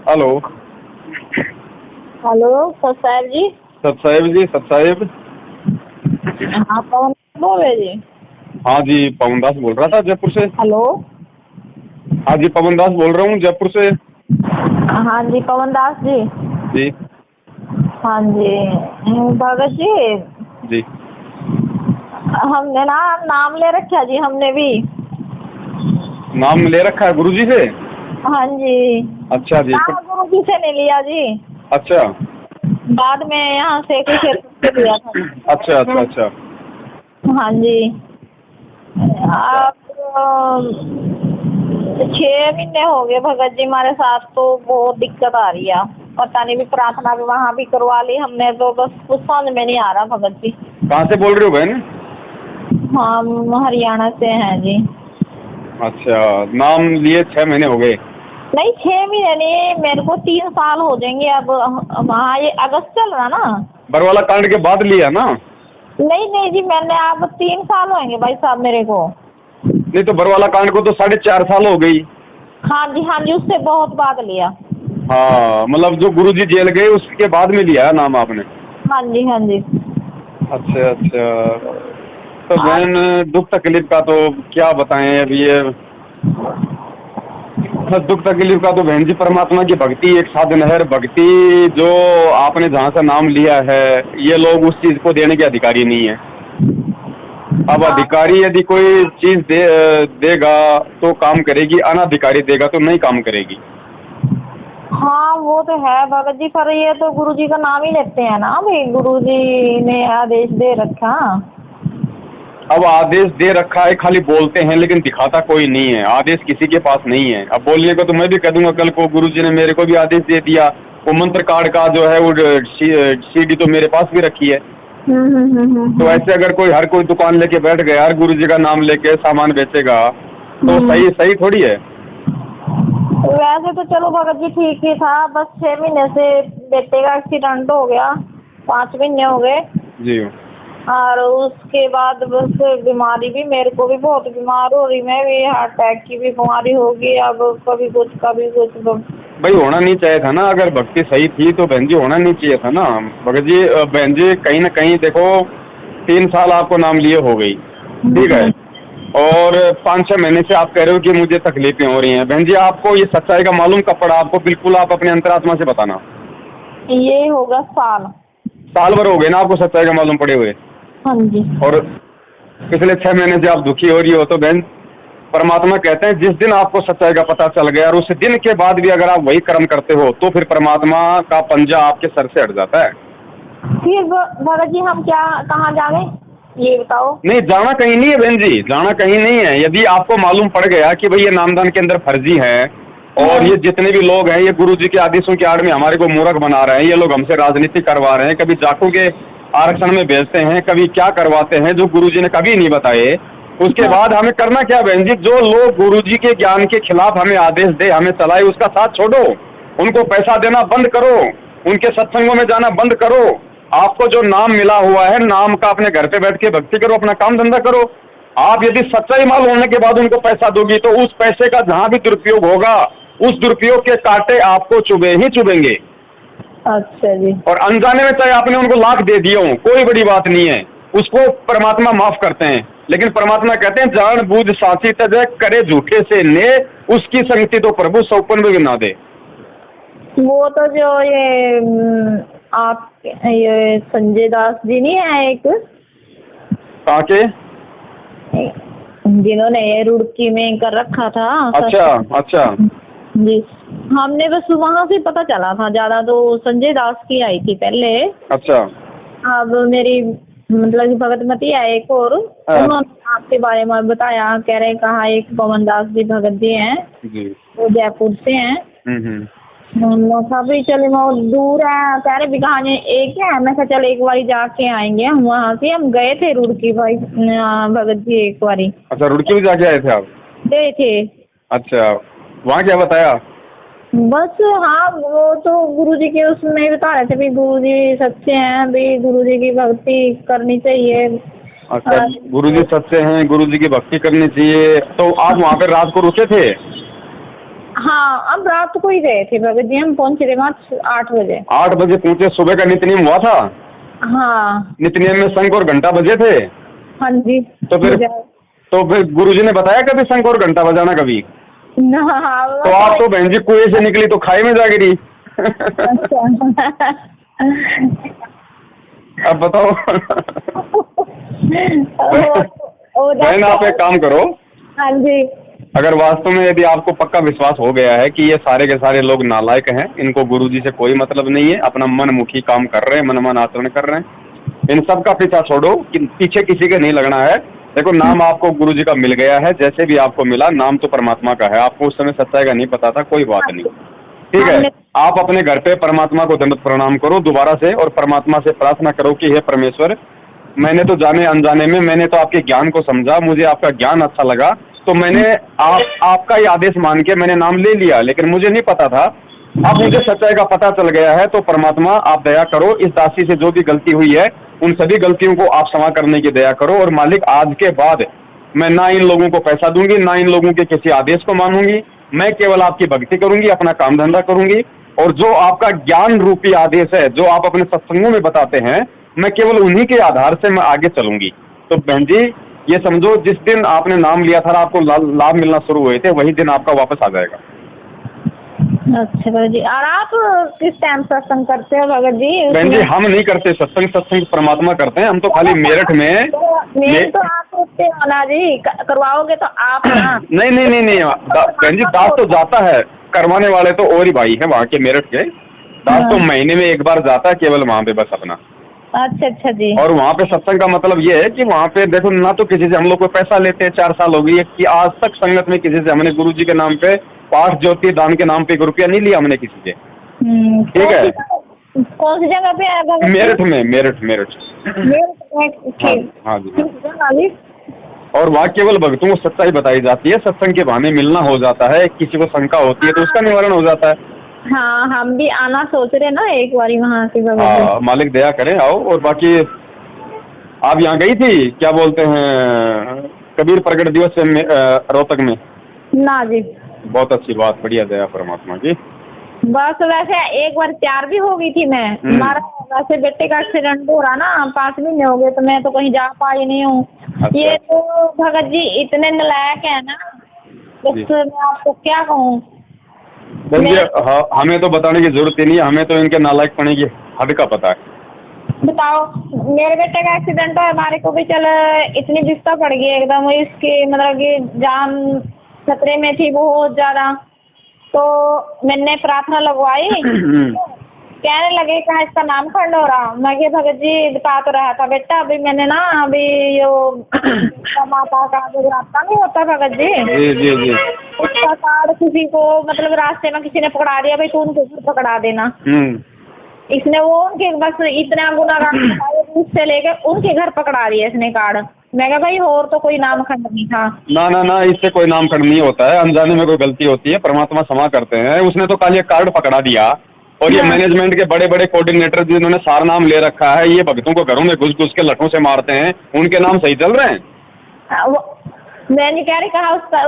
Hello. Hello sir साहब जी। सत साहेब जी, सत साहेब। हाँ कौन बोल रहे जी? हाँ जी, पवन दास बोल रहा था जयपुर से। हेलो। हाँ जी, पवन दास बोल रहा हूँ जयपुर से। हाँ जी पवन दास जी। जी हाँ जी। भगत जी, जी। हमने ना नाम ले रखा जी, हमने भी। नाम ले रखा है गुरुजी से? हाँ जी। अच्छा जी। ना गुरु जी से नहीं लिया जी, अच्छा बाद में यहाँ से कुछ से लिया था जी। अच्छा अच्छा अच्छा। हाँ जी। आप 6 महीने हो गए भगत जी हमारे साथ, तो बहुत दिक्कत आ रही है। पता नहीं, भी प्रार्थना भी वहाँ भी करवा ली हमने, तो बस कुछ समझ में नहीं आ रहा भगत जी। कहाँ से बोल रहे हो बहन? हम हरियाणा से हैं जी। अच्छा, नाम लिए 6 महीने हो गए? नहीं 6 महीने नहीं, मेरे को 3 साल हो जाएंगे अब। हाँ ये अगस्त चल रहा ना। बरवाला कांड के बाद लिया ना? नहीं नहीं जी, मैंने अब 3 साल होंगे भाई साहब मेरे को। नहीं तो बरवाला कांड को तो 4.5 साल हो गई। हाँ जी, उससे बहुत बाद लिया। हाँ, मतलब जो गुरुजी जेल गए उसके बाद में लिया है नाम आपने? हाँ जी हाँ जी। अच्छा अच्छा। तो आप बहन, दुख तकलीफ का तो क्या बताएं अब ये। दुख तकलीफ का तो बहन जी, परमात्मा की भक्ति एक साधन है। भक्ति जो आपने जहाँ से नाम लिया है, ये लोग उस चीज को देने के अधिकारी नहीं है। अब हाँ अधिकारी यदि कोई चीज देगा तो काम करेगी, अनाधिकारी देगा तो नहीं काम करेगी। हाँ वो तो है भगत जी, पर ये तो गुरु जी का नाम ही लेते हैं ना भाई, गुरु जी ने आदेश दे रखा। अब आदेश दे रखा है, खाली बोलते हैं लेकिन दिखाता कोई नहीं है। आदेश किसी के पास नहीं है। अब बोलने को तो मैं भी कह दूंगा, कल को गुरुजी ने मेरे को भी आदेश दे दिया। वो मंत्र कार्ड का जो है वो सीडी तो मेरे पास भी रखी है। तो ऐसे अगर हर कोई दुकान लेके बैठ गया, हर गुरुजी का नाम लेके सामान बेचेगा तो सही सही थोड़ी है। वैसे तो चलो भगत जी ठीक ही था, बस 6 महीने से बेटे का एक्सीडेंट हो गया, 5 महीने हो गए। जी और उसके बाद बस बीमारी भी, मेरे को भी बहुत बीमार हो रही, मैं भी हार्ट अटैक की भी बीमारी होगी अब, कभी कुछ कभी कुछ। भाई, होना नहीं चाहिए था ना। अगर भक्ति सही थी तो बहन जी होना नहीं चाहिए था ना। भगत जी, बहन जी कहीं ना कहीं देखो, 3 साल आपको नाम लिए हो गई, ठीक है, और 5-6 महीने से आप कह रहे हो कि मुझे तकलीफें हो रही हैं। बहन जी, आपको ये सच्चाई का मालूम कब पड़ा? आपको बिल्कुल, आप अपने अंतरात्मा से बताना। ये होगा साल। साल भर हो गए ना आपको सच्चाई का मालूम पड़े हुए? हाँ जी। और पिछले 6 महीने से आप दुखी हो रही हो। तो बहन, परमात्मा कहते हैं जिस दिन आपको सच्चाई का पता चल गया और उस दिन के बाद भी अगर आप वही कर्म करते हो तो फिर परमात्मा का पंजा आपके सर से हट जाता है। फिर भगत जी हम क्या कहाँ जावे, ये बताओ। नहीं, जाना कहीं नहीं है बहन जी, जाना कहीं नहीं है। यदि आपको मालूम पड़ गया कि भाई ये नामदान के अंदर फर्जी है और ये जितने भी लोग हैं ये गुरुजी के आदेशों की आड़ में हमारे को मूर्ख बना रहे हैं, ये लोग हमसे राजनीति करवा रहे हैं, कभी जाटों के आरक्षण में भेजते हैं, कभी क्या करवाते हैं जो गुरुजी ने कभी नहीं बताए, उसके बाद हमें करना क्या बहन जी? जो लोग गुरुजी के ज्ञान के खिलाफ हमें आदेश दे, हमें चलाए, उसका साथ छोड़ो। उनको पैसा देना बंद करो, उनके सत्संगों में जाना बंद करो। आपको जो नाम मिला हुआ है, नाम का अपने घर पे बैठ के भक्ति करो, अपना काम धंधा करो। आप यदि सच्चाई मालूम होने के बाद उनको पैसा दोगी तो उस पैसे का जहां भी दुरुपयोग होगा, उस दुरुपयोग के कांटे आपको चुभे ही चुभेंगे। अच्छा जी। और अनजाने में चाहे आपने उनको लाख दे दिए हो, कोई बड़ी बात नहीं है, उसको परमात्मा माफ करते हैं। लेकिन परमात्मा कहते हैं जान बूझ साची तजय करे झूठे से ने, उसकी संगति तो प्रभु सौपन में भी ना दे। वो तो जो ये आप ये संजय दास जी नहीं है एक, ताकि जिन्होंने ये रुड़की में कर रखा था। अच्छा अच्छा जी, हमने बस वहाँ से पता चला था, ज्यादा तो संजय दास की आई थी पहले। अच्छा। अब मेरी मतलब भगत मती है एक और, उन्होंने आपके बारे में बताया, कह रहे कहा एक पवन दास जी भगत जी हैं जी। वो जयपुर से हैं। भी चले वो दूर है, कह रहे भी कहानी एक है। मैं कहा चल एक बारी जाके आएंगे हम, वहाँ से हम गए थे रुड़की भाई भगत जी एक बारी। अच्छा, रुड़की भी जाके आए थे आप? गए थे। अच्छा, वहाँ क्या बताया? बस हाँ, वो तो गुरुजी के उसमें बता रहे थे भी गुरुजी सच्चे हैं, भी गुरुजी की भक्ति करनी चाहिए। अच्छा, गुरुजी सच्चे हैं, गुरुजी की भक्ति करनी चाहिए। तो आप वहाँ पे रात को रुके थे? हाँ, अब रात को ही गए थे भगत जी, हम पहुंचे थे वहाँ 8 बजे। 8 बजे पहुंचे। सुबह का नित्यनेम हुआ था? हाँ। नित्यनेम में शंख और घंटा बजे थे? हाँ जी। तो फिर गुरुजी ने बताया कभी शंख और घंटा बजाना कभी? ना। तो आप तो बहन जी कुएं से निकली तो खाई में जा गिरी। अच्छा। अब बताओ। बहन आप एक काम करो। हाँ जी। अगर वास्तव में यदि आपको पक्का विश्वास हो गया है कि ये सारे के सारे लोग नालायक हैं, इनको गुरुजी से कोई मतलब नहीं है, अपना मनमुखी काम कर रहे हैं, मनमान आचरण कर रहे हैं, इन सब का पीछा छोड़ो, कि पीछे किसी के नहीं लगना है। देखो नाम आपको गुरुजी का मिल गया है, जैसे भी आपको मिला, नाम तो परमात्मा का है। आपको उस समय सच्चाई का नहीं पता था, कोई बात नहीं, ठीक है। आप अपने घर पे परमात्मा को दंडवत प्रणाम करो दोबारा से, और परमात्मा से प्रार्थना करो कि हे परमेश्वर, मैंने तो जाने अनजाने में, मैंने तो आपके ज्ञान को समझा, मुझे आपका ज्ञान अच्छा लगा, तो मैंने आपका ही आदेश मान के मैंने नाम ले लिया, लेकिन मुझे नहीं पता था। अब मुझे सच्चाई का पता चल गया है, तो परमात्मा आप दया करो, इस दासी से जो भी गलती हुई है उन सभी गलतियों को आप क्षमा करने की दया करो। और मालिक, आज के बाद मैं ना इन लोगों को पैसा दूंगी, ना इन लोगों के किसी आदेश को मानूंगी, मैं केवल आपकी भक्ति करूंगी, अपना काम धंधा करूंगी, और जो आपका ज्ञान रूपी आदेश है, जो आप अपने सत्संगों में बताते हैं, मैं केवल उन्हीं के आधार से मैं आगे चलूंगी। तो बहन जी ये समझो, जिस दिन आपने नाम लिया था, आपको लाभ मिलना शुरू हुए थे, वही दिन आपका वापस आ जाएगा। अच्छा भगत जी, और आप किस टाइम सत्संग करते हो भगत जी? बहन जी हम नहीं करते सत्संग, सत्संग परमात्मा करते हैं। हम तो खाली मेरठ में तो आप करते हो ना जी, करवाओगे तो आप ना। नहीं नहीं नहीं नहीं बहन जी, दास तो जाता है, करवाने वाले तो और ही भाई है वहाँ के मेरठ के। दास तो महीने में एक बार जाता है केवल वहाँ पे, बस अपना। अच्छा अच्छा जी। और वहाँ पे सत्संग का मतलब ये है कि वहाँ पे देखो, ना तो किसी से हम लोग को पैसा लेते हैं, 4 साल हो गई है कि आज तक संगत में किसी से हमने गुरु जी के नाम पे, पाठ ज्योति दान के नाम पे 1 रुपया नहीं लिया हमने किसी से, ठीक है। कौन सी जगह पे है? मेरठ में, मेरठ। हाँ जी। और वहाँ केवल भक्तों को सच्चाई बताई जाती है, सत्संग के बहाने मिलना हो जाता है, किसी को शंका होती है तो उसका निवारण हो जाता है। हाँ, हम भी आना सोच रहे ना एक बारी वहाँ से। हाँ, मालिक दया करें, आओ। और बाकी आप यहाँ गई थी, क्या बोलते हैं, कबीर प्रकट दिवस में रोहतक में? ना जी। बहुत अच्छी बात, बढ़िया, दया परमात्मा की। बस वैसे एक बार तैयार भी हो गई थी मैं, हमारा वैसे बेटे का एक्सीडेंट हो रहा ना, 5 महीने हो गए, तो मैं तो कहीं जा पाई नहीं हूँ। अच्छा। ये तो भगत जी इतने नालायक है ना, बस मैं आपको क्या कहूँ। हमें तो बताने की जरूरत ही नहीं है, हमें तो इनके नालायक पड़ने की हद का पता है। बताओ, मेरे बेटे का एक्सीडेंट है, हमारे को भी चल इतनी बिस्ता पड़ गई एकदम, इसकी मतलब कि जान खतरे में थी बहुत ज्यादा। तो मैंने प्रार्थना लगवाई, कहने लगे कहा इसका नामकरण हो रहा। मैं कि भगत जी बता तो रहा था बेटा, अभी मैंने ना अभी यो माता का जो रास्ता नहीं होता भगत जी, जी उसका कार्ड किसी को मतलब रास्ते में किसी ने पकड़ा दिया, भाई तू उनको पकड़ा देना। इसने वो उनके बस इतना गुनाहगार उससे लेके उनके घर पकड़ा दिया इसने कार्ड। मैं कहा भाई और तो कोई नामखंड नहीं था। ना, इससे कोई नामखंड नहीं होता है, अनजाने में कोई गलती होती है, परमात्मा क्षमा करते हैं। उसने तो खाली कार्ड पकड़ा दिया, और ये मैनेजमेंट के बड़े बड़े कोऑर्डिनेटर जिन्होंने सारा नाम ले रखा है, ये भक्तों को घरों में घुस घुस के लठों से मारते हैं, उनके नाम सही चल रहे हैं। मैंने क्या कहा उसका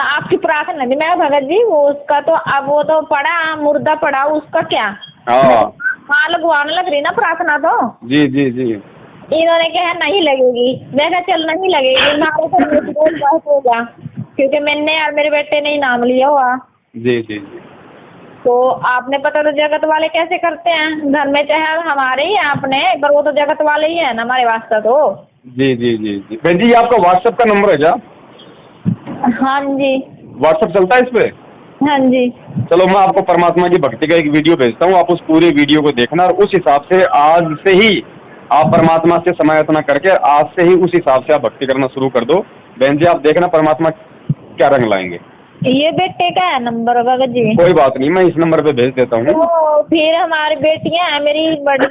आपकी प्रार्थना थी। मैं भगत जी वो उसका तो अब वो तो पड़ा मुर्दा पड़ा, उसका क्या हाँ लगवाने लग रही ना प्रार्थना तो। जी इन्होंने कहा नहीं लगेगी। मैं कहा चल नहीं लगेगी, हमारे तो होगा क्योंकि मैंने और मेरे बेटे ने ही नाम लिया हुआ। जी तो आपने पता तो जगत वाले कैसे करते हैं, घर में चाहे हमारे ही हैं अपने, पर वो तो जगत वाले ही है ना हमारे वास्ते तो। जी बहन जी, आपका व्हाट्सएप का नंबर है क्या? हाँ जी, व्हाट्सएप चलता है इस पे? हाँ जी। चलो मैं आपको परमात्मा की भक्ति का एक वीडियो भेजता हूँ, आप उस पूरे वीडियो को देखना, और उस हिसाब से आज से ही आप परमात्मा से समायतना करके आज से ही उस हिसाब से आप भक्ति करना शुरू कर दो। बहन जी आप देखना परमात्मा क्या रंग लाएंगे। ये बेटे का है नंबर भगत जी? कोई बात नहीं, मैं इस नंबर पे भेज देता हूँ। तो फिर हमारी बेटियां हैं मेरी बड़ी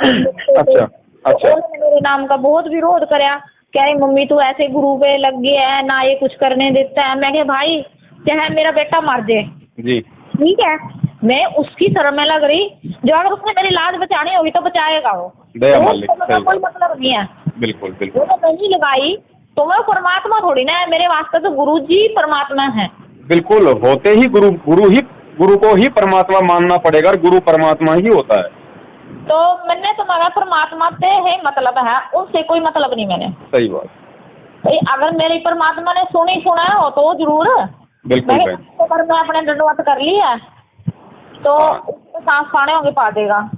अच्छा उन्होंने मेरे नाम का बहुत विरोध कराया, कह रही मम्मी तू ऐसे गुरु पे लग गया है ना, ये कुछ करने देता है। मैं कहा भाई चाहे मेरा बेटा मर जाए जी ठीक है, मैं उसकी शरण में लग रही, जो अगर उसने मेरी लाज बचानी होगी तो बचाएगा वो, कोई मतलब नहीं है। बिल्कुल वो तो नहीं लगाई तो मैं परमात्मा थोड़ी ना है, मेरे वास्ते तो गुरु जी परमात्मा है। बिल्कुल होते ही गुरु ही गुरु को ही परमात्मा मानना पड़ेगा, और गुरु परमात्मा ही होता है। तो मैंने तुम्हारा परमात्मा से है मतलब है, उससे कोई मतलब नहीं मैंने। सही बात। भाई अगर मेरी परमात्मा ने सुना हो तो जरूर, बिल्कुल। अगर मैं अपने दंडवत कर ली है तो सांस खाने होंगे पा देगा।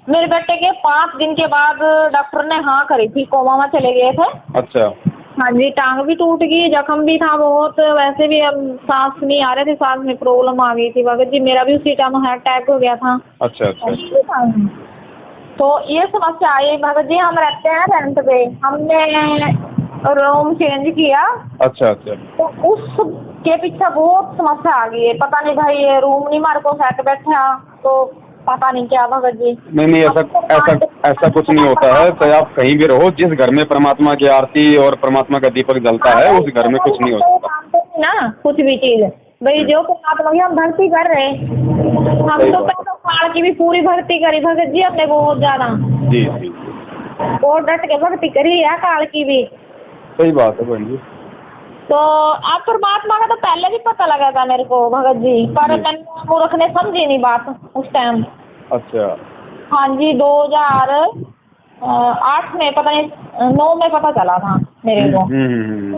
मेरे बेटे के 5 दिन के बाद डॉक्टर ने हाँ करी थी, कोमा में चले गए थे। अच्छा। हाँ जी, टांग भी टूट गई, जख्म भी था बहुत, वैसे भी अब सांस नहीं आ रहे थे, सांस में प्रॉब्लम आ गई थी भगत जी। मेरा भी उसी टाइम हार्ट अटैक हो गया था। अच्छा। तो ये समस्या आई भगत जी। हम रहते हैं रेंट पे, हमने रूम चेंज किया। अच्छा। तो उसके पीछे बहुत समस्या आ गई है, पता नहीं भाई ये रूम नहीं हमारे को सेट बैठा, तो पता नहीं क्या भगत जी। नहीं, ऐसा कुछ नहीं होता है। तो आप कहीं भी रहो, जिस घर में परमात्मा की आरती और परमात्मा का दीपक जलता है, उस घर में कुछ नहीं होता ना। कुछ भी चीज भाई जो परमात्मा की हम भक्ति कर रहे हैं, हम तो पहले काल की भी पूरी भक्ति करी भगत जी अपने बहुत ज्यादा। जी। बहुत डट के भक्ति करी है काल की भी। सही बात है बहन जी। तो आप परमात्मा का तो पहले भी पता लगा था मेरे को भगत जी, पर मैंने मूर्ख ने समझी नहीं बात उस टाइम। अच्छा। हाँ जी, 2008 में पता नहीं 9 में पता चला था मेरे को।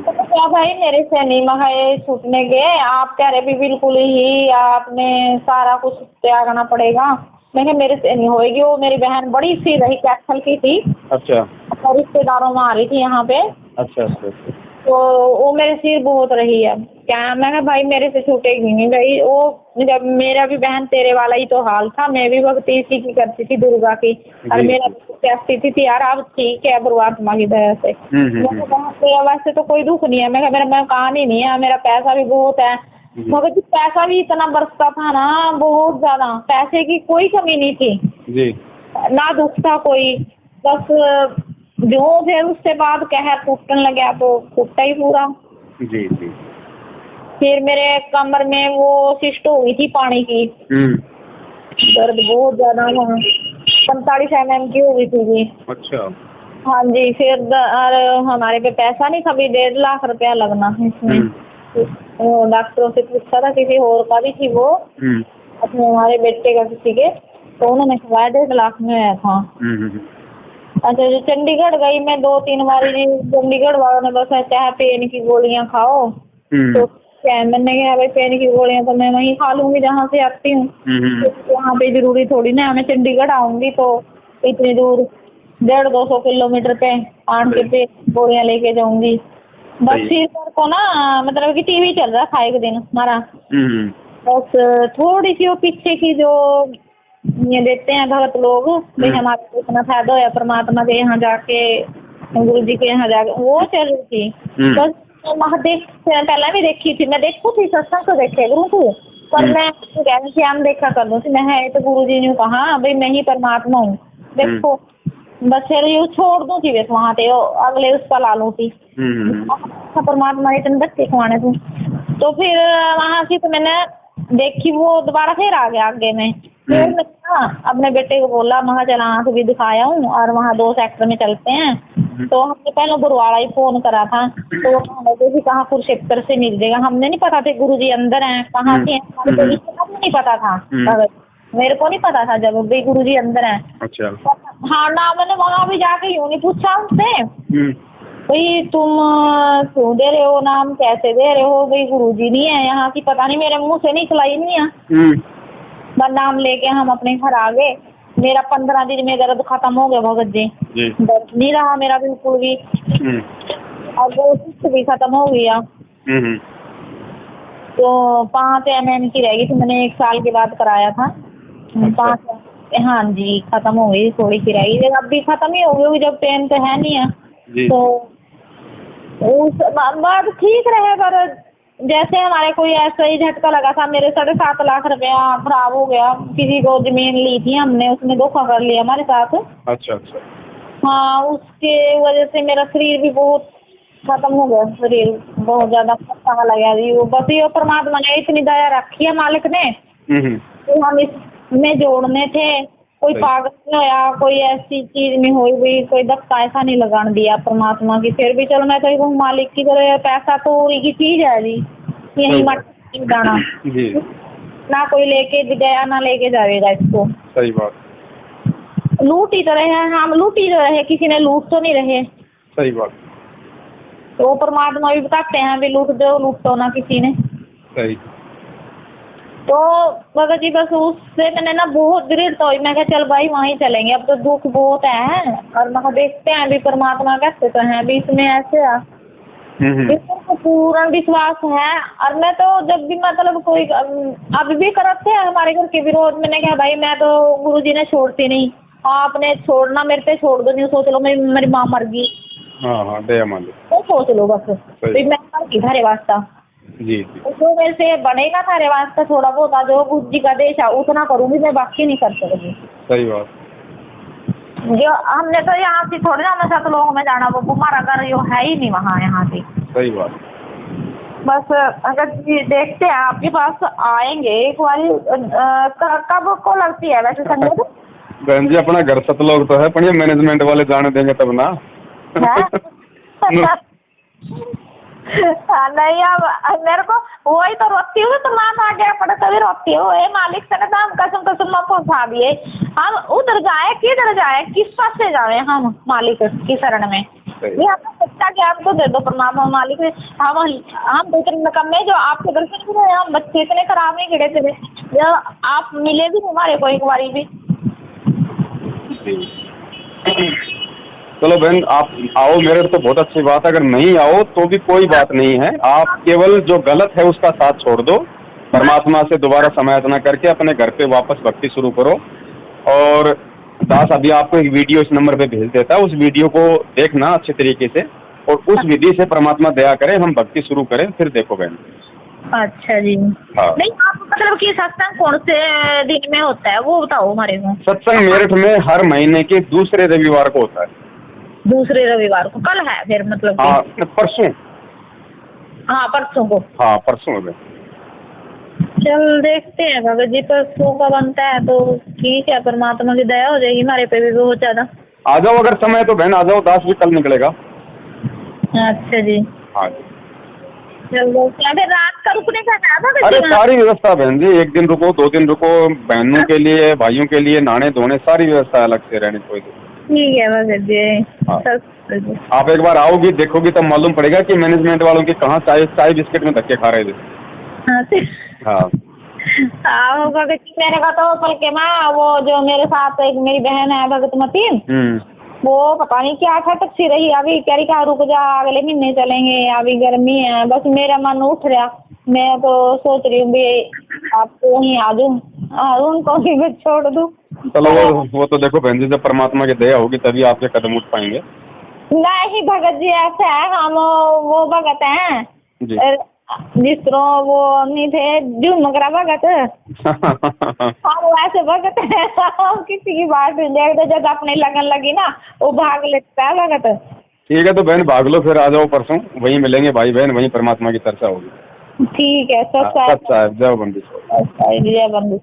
तो क्या भाई मेरे से नहीं महा छूटने गए, आप कह रहे भी बिल्कुल ही आपने सारा कुछ त्यागना पड़ेगा। मैं मेरे से नहीं होएगी। वो मेरी बहन बड़ी सी रही कैथल की थी। अच्छा। रिश्तेदारों में आ रही थी यहाँ पे। अच्छा। तो वो मेरे सिर बहुत रही है क्या। मैं भाई मेरे से छूटेगी नहीं भाई। वो जब मेरा भी बहन तेरे वाला ही तो हाल था, मैं भी भक्ति इसी की करती थी दुर्गा की, और मेरा कहती थी यार अब ठीक है परमात्मा की दया से। मेरा वैसे तो कोई दुख नहीं है, मेरा कहानी नहीं है, मेरा पैसा भी बहुत है मगर जी पैसा भी इतना बरसता था ना, बहुत ज्यादा, पैसे की कोई कमी नहीं थी जी। ना दुख था कोई, बस जो फिर उसके बाद कहर टूटने लगा तो टूटा ही पूरा जी। फिर मेरे कमर में वो सिस्ट हो गई थी पानी की, दर्द बहुत ज्यादा था, 45 mm की हो गई थी जी। अच्छा। हाँ जी। फिर हमारे पे पैसा नहीं था, भी 1.5 लाख रुपया लगना इसमें। डॉक्टरों से पूछा था, किसी और का भी थी वो, अपने हमारे बेटे का किसी के, तो उन्होंने कहा 1.5 लाख में आया था। अच्छा जो चंडीगढ़ गई मैं 2-3 बार जी, चंडीगढ़ वालों ने बस ऐसा है पेन की गोलियां खाओ, तो क्या मैंने कहा भाई पेन की गोलियां तो मैं वहीं खा लूंगी जहाँ से आती हूँ, तो वहाँ पे जरूरी थोड़ी ना मैं चंडीगढ़ आऊंगी तो इतनी दूर 150-200 किलोमीटर पे आन के पे गोलियां लेके जाऊंगी। बस फिर को ना मतलब कि टीवी चल रहा था एक दिन हमारा, बस थोड़ी सी वो पीछे की जो ये देते हैं भगत लोग भाई हमारे को इतना फायदा होया परमात्मा के यहाँ जाके, गुरु जी के यहाँ जाके, वो चल रही थी। बस महादेव पहले भी देखी थी, मैं देखू थी सत्संग तो देखे गुरु को, पर मैं ज्ञान देखा कर दूँ थी मैं, तो गुरु जी ने कहा भाई मैं ही परमात्मा हूँ देखो, बस फिर ये छोड़ दूँ थी बस वहाँ पे अगले उस पर ला लूँ थी परमात्मा इतने बच्चे खुआने थे। तो फिर वहाँ से तो मैंने देखी वो दोबारा फिर आ गया आगे में, फिर मैं अपने बेटे को बोला महा चला आँख भी दिखाया हूँ और वहाँ 2 सेक्टर में चलते हैं। तो हमने पहले गुरुवाड़ा ही फोन करा था, तो वो कहाँ कुरुक्षेत्र से मिल जाएगा, हमने नहीं पता थे गुरु जी अंदर हैं कहाँ से हैं, नहीं पता था मेरे को नहीं पता था जब भाई गुरु जी अंदर हैं। अच्छा। हाँ ना मैंने वहाँ भी जाके यूँ नहीं पूछा उनसे भाई तुम क्यों दे रहे हो नाम, कैसे दे रहे हो, भाई गुरु जी नहीं है यहाँ की, पता नहीं मेरे मुँह से निकलाई नहीं है। बस नाम लेके हम अपने घर आ गए। मेरा 15 दिन में दर्द खत्म हो गया भगत जी, दर्द नहीं रहा मेरा बिल्कुल भी, और वो सुस्त भी खत्म हो गया। तो 5 mm की रह गई थी, मैंने 1 साल के बाद कराया था। 5 हाँ जी खत्म हो गई, थोड़ी सी रह गई, अब भी खत्म ही हो गई, जब पेन तो है नहीं है। तो उस बाद ठीक रहे, पर जैसे हमारे कोई ऐसा ही झटका लगा था, मेरे 7.5 लाख रुपया खराब हो गया, किसी को जमीन ली थी हमने, उसने धोखा कर लिया हमारे साथ। अच्छा। हाँ उसके वजह से मेरा शरीर भी बहुत खत्म हो गया, शरीर बहुत ज्यादा खत्म लगा जी। बस ये परमात्मा ने इतनी दया रखी है मालिक ने, तो हम इसमें जोड़ने थे, कोई पागल नहीं होया, कोई ऐसी चीज नहीं हुई हुई, कोई धक्का ऐसा नहीं लगाने दिया परमात्मा की। फिर भी चलो मैं तो मालिक की तरह, पैसा तो की चीज है जी, यही मत दाना ना कोई लेके गया ना लेके जाएगा इसको। सही बात। लूट ही तो रहे हैं हम, लूट ही तो रहे, किसी ने लूट तो नहीं रहे। सही बात। तो परमात्मा भी बताते हैं भी लूट दो, लूट तो ना किसी ने। सही। तो भगत जी बस उससे मैंने ना बहुत दृढ़ता हुई, मैं कहा चल भाई वहीं चलेंगे, अब तो दुख बहुत है और मैं देखते हैं भी परमात्मा कैसे तो है भी इसमें ऐसे आ इसको पूर्ण विश्वास है। और मैं तो जब भी मतलब कोई अभी भी करते हैं हमारे घर के विरोध, मैंने कहा भाई मैं तो गुरुजी ने छोड़ती नहीं, आपने छोड़ना मेरे पे छोड़ दो, नहीं सोच लो मेरी माँ मर गई। हाँ दया मान लो तो सोच लो बस मैं मर गई थारे वास्ता। जी। जो मेरे से बनेगा थारे वास्ता थोड़ा बहुत जो गुरु जी का देश है उतना करूंगी, मैं बाकी नहीं कर सकती। सही बात। जो हमने तो यहाँ से थोड़ी ना हमें 7 लोगों में जाना, वो हमारा घर जो है ही नहीं वहाँ यहाँ से। सही बात। बस अगर देखते हैं आपके पास आएंगे एक बारी, कब को लगती है वैसे संगत? बहन जी अपना घर 7 लोग तो है, पर ये मैनेजमेंट वाले जाने देंगे तब ना। नहीं अब मेरे को वही तो रोती हूँ, तो मान आ गया पड़े तभी रोती हूँ। ए मालिक से ना हम कसम कसम में पहुँचा दिए, हम उधर जाए किधर जाए किस पास से जाए हम मालिक की शरण में। ये हमें सच्चा ज्ञान तो दे दो परमात्मा मालिक। हम दो 3 निकम्मे जो आपके दर्शन भी रहे, हम बच्चे इतने खराब नहीं गिरे थे जो आप मिले भी हमारे को एक बारी भी। चलो बहन आप आओ, मेरे तो बहुत अच्छी बात है, अगर नहीं आओ तो भी कोई बात नहीं है, आप केवल जो गलत है उसका साथ छोड़ दो, परमात्मा से दोबारा समायतना करके अपने घर पे वापस भक्ति शुरू करो। और दास अभी आपको एक वीडियो इस नंबर पे भेज देता है, उस वीडियो को देखना अच्छे तरीके से और उस विधि से परमात्मा दया करे हम भक्ति शुरू करें, फिर देखो बहन। अच्छा जी। हाँ। नहीं आप मतलब कि सत्संग कौन से दिन में होता है वो बताओ हमारे को। सत्संग मेरठ में हर महीने के दूसरे रविवार को होता है। दूसरे रविवार को? कल है फिर मतलब? हाँ परसों। हाँ परसों को। हाँ परसों में। चल देखते हैं भगत जी, परसों का बनता है तो ठीक है, परमात्मा की दया हो जाएगी हमारे पे भी बहुत ज्यादा। आ जाओ अगर समय तो बहन, आ जाओ, दास भी कल निकलेगा। अच्छा जी। हाँ जी। चलो क्या फिर रात का रुकने का है? अरे सारी व्यवस्था बहन जी, 1 दिन रुको 2 दिन रुको, बहनों के लिए भाइयों के लिए नहाने धोने सारी व्यवस्था अलग से रहने कोई। ठीक है भगत जी। हाँ। आप एक बार आओगी देखोगी तब मालूम पड़ेगा कि मैनेजमेंट वालों के कहाँ चाय बिस्किट में धक्के खा रहे थे। हाँ भगत जी मेरे का तो पल के माँ वो जो मेरे साथ एक मेरी बहन है भगतमती, वो पता नहीं क्या खटक सी रही, अभी कह रही क्या रुक जा अगले महीने चलेंगे, अभी गर्मी है। बस मेरा मन उठ रहा, मैं तो सोच रही हूँ भी आपको वहीं आ जाऊँ और उनको भी छोड़ दूँ। चलो वो तो देखो बहन जी, जब परमात्मा की दया होगी तभी आपके कदम उठ पाएंगे। नहीं भगत जी ऐसा है, हम वो भगत हैं जिस तरह वो नहीं थे जून मगरा भगत हम वैसे भगत है। हम किसी की बात नहीं देखते, जब अपने लगन लगी ना वो भाग लेता है भगत। ठीक है तो बहन भाग लो, फिर आ जाओ परसों, वहीं मिलेंगे भाई बहन, वहीं परमात्मा की चर्चा होगी। ठीक है। सच साहब जय बंदी जय बंदी।